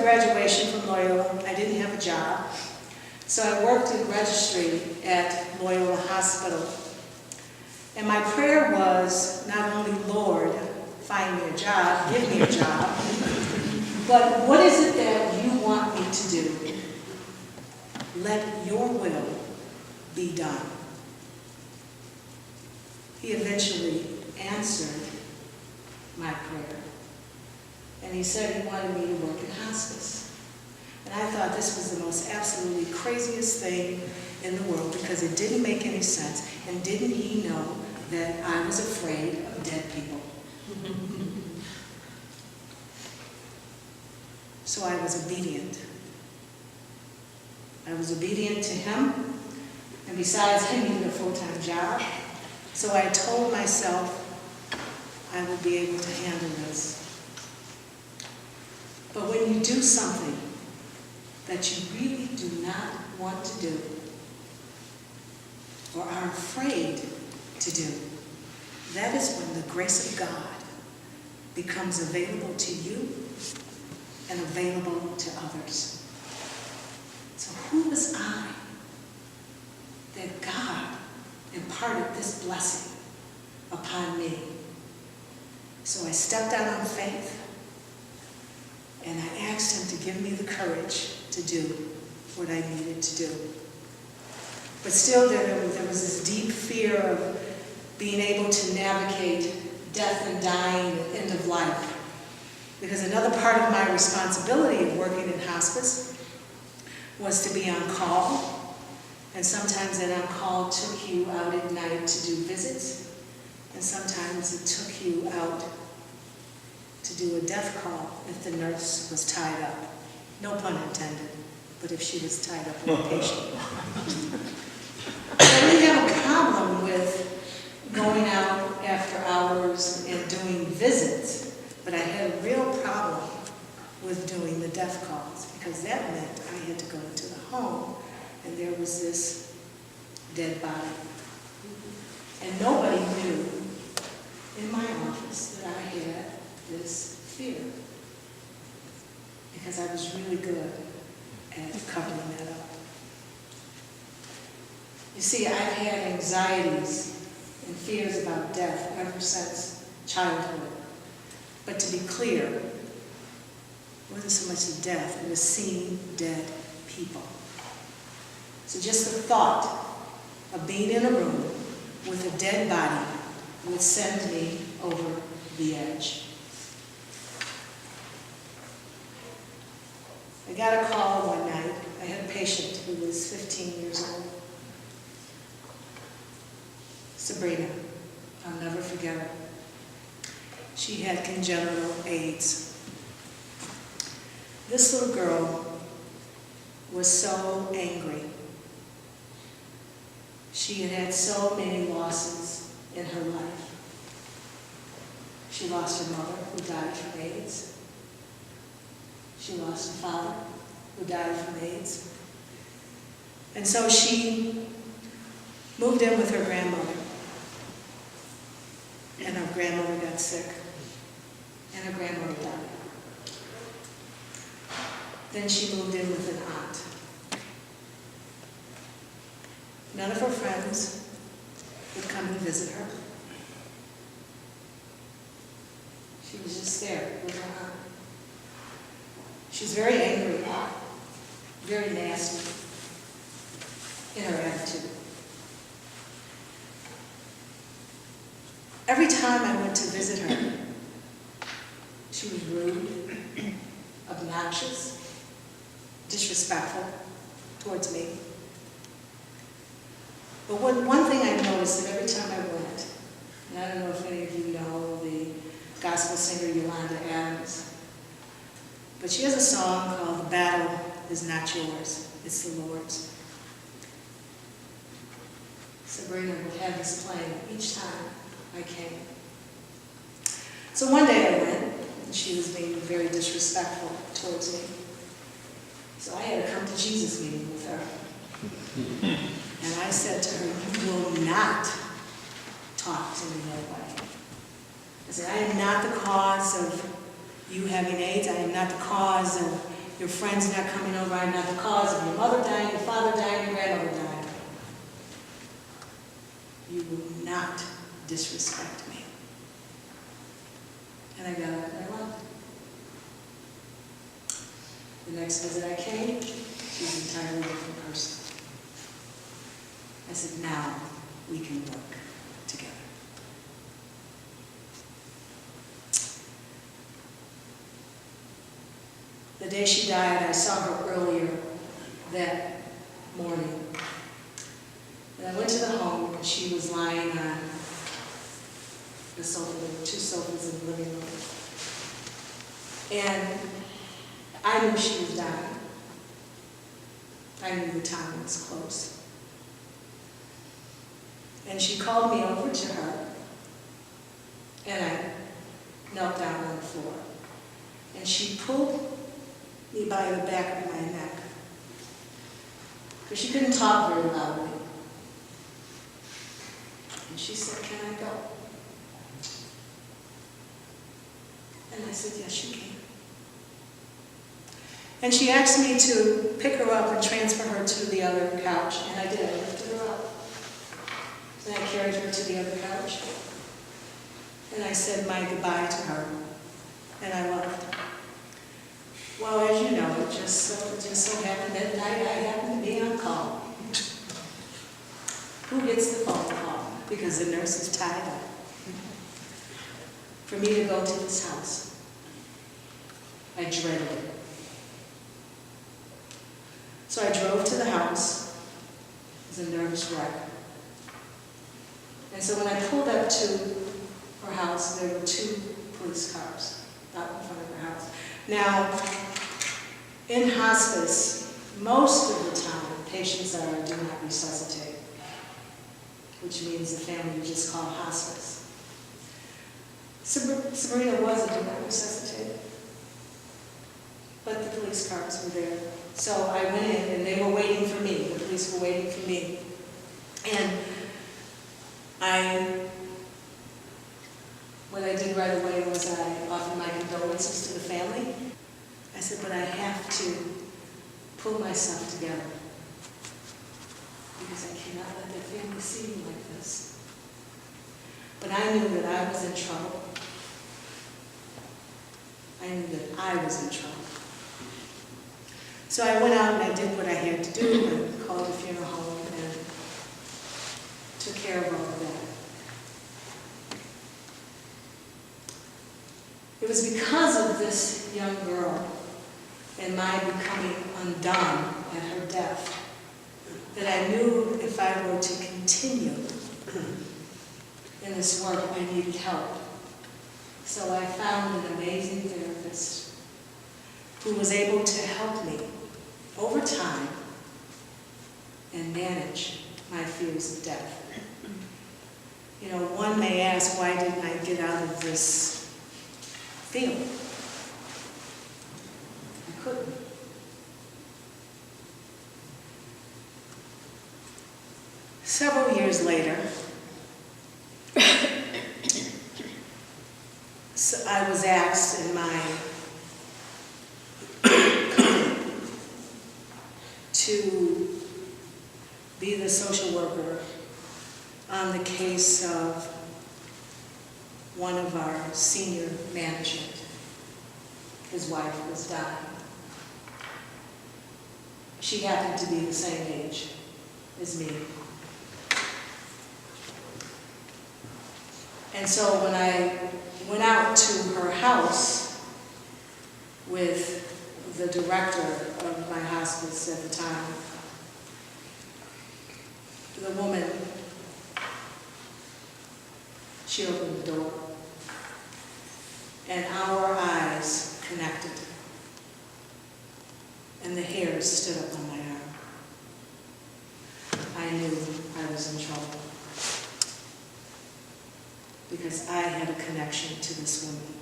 graduation from Loyola, I didn't have a job. So I worked in registry at Loyola Hospital. And my prayer was not only, Lord, find me a job, give me a job, but what is it that you want me to do? Let your will be done. He eventually answered my prayer. And he said he wanted me to work in hospice. And I thought this was the most absolutely craziest thing in the world because it didn't make any sense. And didn't he know that I was afraid of dead people? So I was obedient. I was obedient to him. And besides, I needed a full-time job. So I told myself I would be able to handle this. But when you do something that you really do not want to do or are afraid to do, that is when the grace of God becomes available to you and available to others. So who was I that God imparted this blessing upon me? So I stepped out on faith and I asked him to give me the courage to do what I needed to do. But still there was this deep fear of being able to navigate death and dying and end of life. Because another part of my responsibility of working in hospice was to be on call. And sometimes that on call took you out at night to do visits. And sometimes it took you out to do a death call if the nurse was tied up. No pun intended, but if she was tied up with a patient. I didn't have a problem with going out after hours and doing visits, but I had a real problem with doing the death calls because that meant I had to go into the home and there was this dead body. And nobody knew in my office that I had this fear because I was really good at covering that up. You see, I've had anxieties and fears about death ever since childhood. But to be clear, it wasn't so much the death, it was seeing dead people. So just the thought of being in a room with a dead body would send me over the edge. I got a call one night. I had a patient who was 15 years old. Sabrina, I'll never forget her. She had congenital AIDS. This little girl was so angry. She had had so many losses in her life. She lost her mother, who died from AIDS. She lost her father, who died from AIDS. And so she moved in with her grandmother. And her grandmother got sick. And her grandmother died. Then she moved in with an aunt. None of her friends would come and visit her. She was just there with her aunt. She was very angry, very nasty in her attitude. Every time I went to visit her, she was rude, obnoxious, disrespectful towards me. But one thing I noticed that every time I went, and I don't know if any of you know the gospel singer Yolanda Adams, but she has a song called "The Battle Is Not Yours, It's the Lord's." Sabrina would have this playing each time I came. So one day I went, and she was being very disrespectful towards me. So I had a come to Jesus meeting with her. And I said to her, "You will not talk to me that way." I said, "I am not the cause of you having AIDS. I am not the cause of your friends not coming over are not the cause of your mother dying, your father dying, your grandmother dying. You will not disrespect me. And I got up and I left. The next visit I came, she was an entirely different person. I said, now we can work together. The day she died, I saw her earlier that morning. And I went to the home, and she was lying on the sofa. There were 2 sofas in the living room. And I knew she was dying. I knew the time was close. And she called me over to her, and I knelt down on the floor. And she pulled me by the back of my neck, because she couldn't talk very loudly. And she said, "Can I go?" And I said, "Yes, you can." And she asked me to pick her up and transfer her to the other couch, and I did. I lifted her up. And I carried her to the other couch. And I said my goodbye to her, and I left. Well, as you know, it just so happened that night I happened to be on call. Who gets the phone call? Because the nurse is tied up. For me to go to this house. I dreaded it. So I drove to the house. It was a nervous wreck. And so when I pulled up to her house, there were 2 police cars out in front of her house. Now, in hospice, most of the time, patients do not resuscitate, which means the family you just call hospice. Sabrina was a do not resuscitate, but the police cars were there. So I went in, and they were waiting for me. The police were waiting for me. And what I did right away was I offered my condolences to the family. I said, but I have to pull myself together, because I cannot let the family see me like this. But I knew that I was in trouble. I knew that I was in trouble. So I went out and I did what I had to do. I called the funeral home and took care of all of that. It was because of this young girl and my becoming undone at her death that I knew if I were to continue in this work, I needed help. So I found an amazing therapist who was able to help me over time and manage my fears of death. You know, one may ask, why didn't I get out of this field? I couldn't. Several years later, so I was asked in my company to be the social worker on the case of one of our senior management. His wife was dying. She happened to be the same age as me. And so when I went out to her house with the director of my hospice at the time, the woman, she opened the door, and our eyes connected, and the hairs stood up on my arm. I knew I was in trouble, because I had a connection to this woman.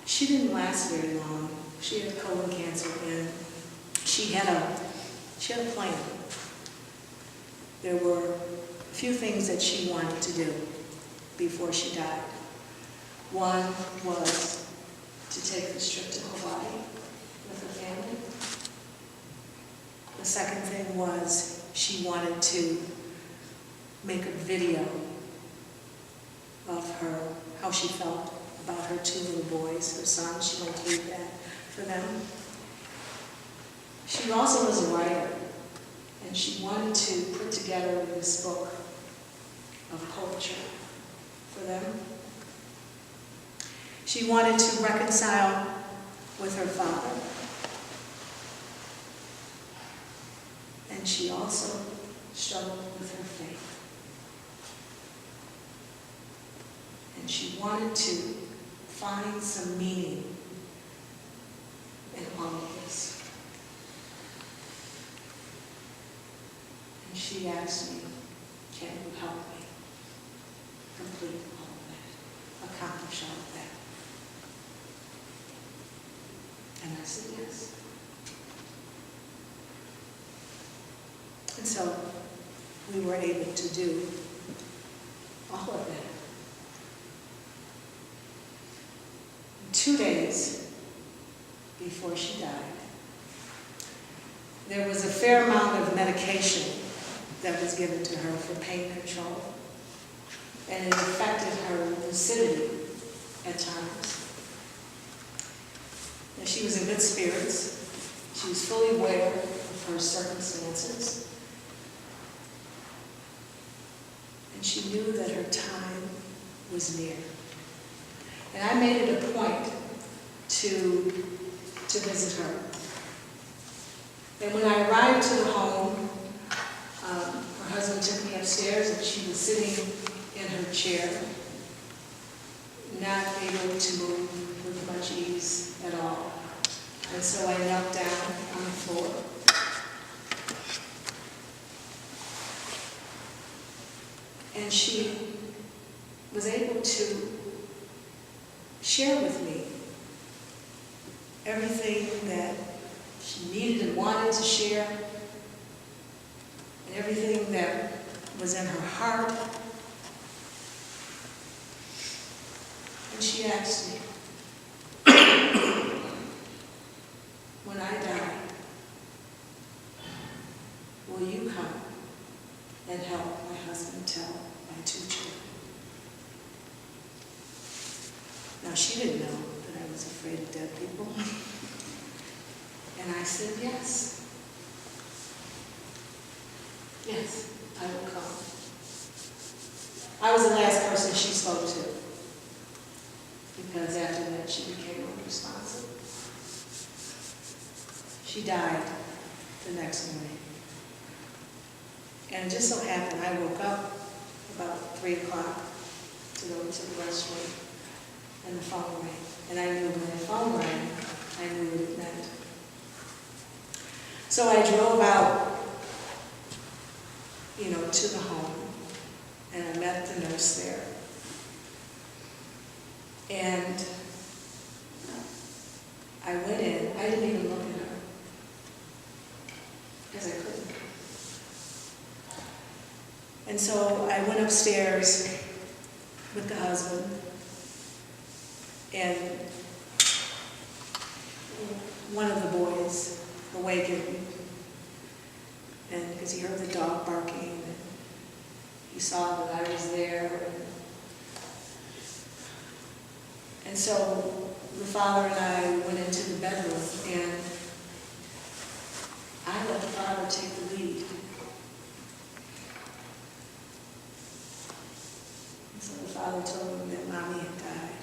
She didn't last very long. She had colon cancer, and she had a plan. There were a few things that she wanted to do before she died. One was to take this trip to Hawaii with her family. The second thing was she wanted to make a video of her, how she felt about her two little boys, her sons. She wanted to leave that for them. She also was a writer, and she wanted to put together this book of poetry for them. She wanted to reconcile with her father. And she also struggled with her faith. And she wanted to find some meaning in all of this. And she asked me, can you help me complete all of that, accomplish all of that? And I said yes. And so we were able to do all of that. 2 days before she died, there was a fair amount of medication that was given to her for pain control, and it affected her lucidity at times. And she was in good spirits. She was fully aware of her circumstances. And she knew that her time was near. And I made it a point to visit her. And when I arrived to the home, her husband took me upstairs, and she was sitting in her chair, not able to move with much ease at all. And so I knelt down on the floor. And she was able to share with me everything that she needed and wanted to share, and everything that was in her heart. And she asked me, when I die, will you come and help my husband tell my 2 children? Now, she didn't know that I was afraid of dead people. And I said, yes. Yes, I will come. I was the last person she spoke to, because after that she became unresponsive. She died the next morning. And it just so happened I woke up about 3 o'clock to go to the restroom, and the phone rang. And I knew when the phone rang, I knew what it meant. So I drove out, to the home, and I met the nurse there. And I went in. I didn't even look at her, because I couldn't. And so I went upstairs with the husband, and one of the boys awakened, and because he heard the dog barking, and he saw that I was there. And so the father and I went into the bedroom, and I let the father take the lead. And so the father told him that Mommy had died.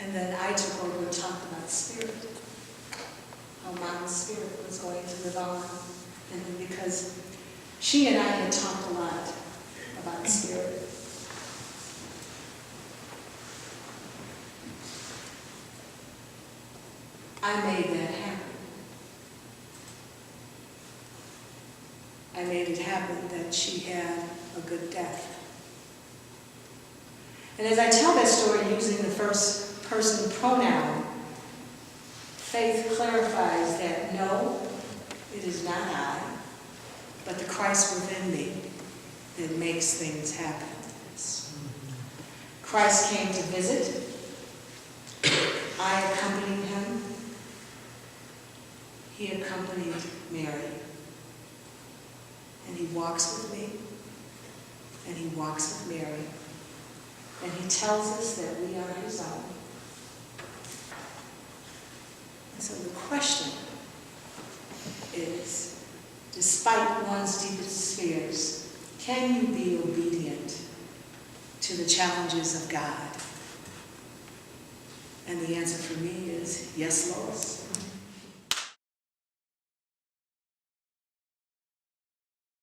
And then I took over and talked about spirit, how Mom's spirit was going to live on. And then because she and I had talked a lot about spirit. I made that happen. I made it happen that she had a good death. And as I tell that story using the first person pronoun, faith clarifies that no, it is not I, but the Christ within me that makes things happen. Christ came to visit. I accompanied him. He accompanied Mary. And he walks with me. And he walks with Mary. And he tells us that we are his own. And so the question is, despite one's deepest fears, can you be obedient to the challenges of God? And the answer for me is, yes, Lord.